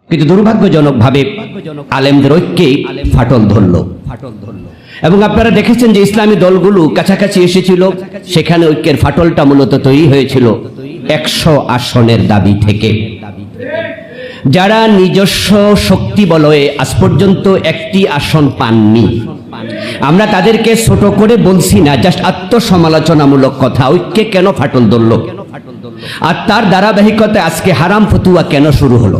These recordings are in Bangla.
কিন্তু দুর্ভাগ্যজনকভাবে আলেমদের ঐক্যে ফাটল ধরল। এবং আপনারা দেখেছেন যে ইসলামী দলগুলো কাছাকাছি এসেছিল, সেখানে ঐক্যের ফাটলটা মূলত তৈরি হয়েছিল 100 আসনের দাবি থেকে। যারা নিজস্ব শক্তি বলয়ে আজ পর্যন্ত একটি আসন পাননি, আমরা তাদেরকে ছোট করে বলছি না, জাস্ট আত্মসমালোচনামূলক কথা। ঐক্যে কেন ফাটল ধরল আর তার ধারাবাহিকতায় আজকে হারাম ফতুয়া কেন শুরু হলো,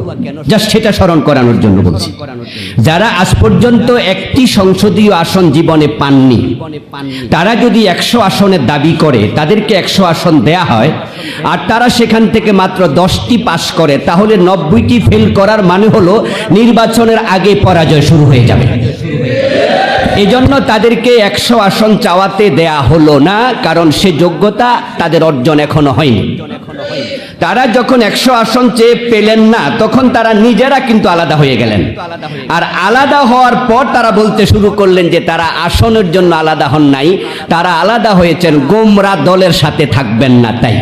জাস্ট সেটা স্মরণ করানোর জন্য বলছি। যারা আজ পর্যন্ত একটি সংসদীয় আসন জীবনে পাননি, তারা যদি 100 আসনের দাবি করে, তাদেরকে 100 আসন দেয়া হয় আর তারা সেখান থেকে মাত্র 10টি পাস করে, তাহলে 90টি ফেল করার মানে হলো নির্বাচনের আগে পরাজয় শুরু হয়ে যাবে। এজন্য তাদেরকে 100 আসন চাওয়াতে দেয়া হলো না, কারণ সে যোগ্যতা তাদের অর্জন এখনো হয়নি। তারা যখন 100 আসন চেয়ে পেলেন না, তখন তারা নিজেরা কিন্তু আলাদা হয়ে গেলেন। আর আলাদা হওয়ার পর তারা বলতে শুরু করলেন যে তারা আসনের জন্য আলাদা হন নাই, তারা আলাদা হয়েছেন গোমরা দলের সাথে থাকবেন না তাই।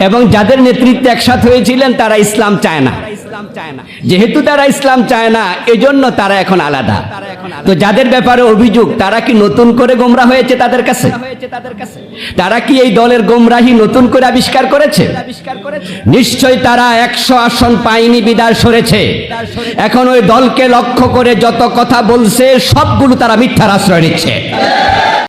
এবং যাদের নেতৃত্বে একসাথে হয়েছিলেন তারা ইসলাম চায় না, যেহেতু তারা ইসলাম চায় না, এজন্য তারা এখন আলাদা। তো যাদের ব্যাপারে অভিযোগ, তারা কি নতুন করে গোমরা হয়েছে তাদের কাছে? তারা কি এই দলের গোমরাহি নতুন করে আবিষ্কার করেছে? নিশ্চয় তারা 100 আসন পায়নি বিদায় সরেছে। এখন ওই দলকে লক্ষ্য করে যত কথা বলছে সবগুলো তারা মিথ্যার আশ্রয় নিচ্ছে।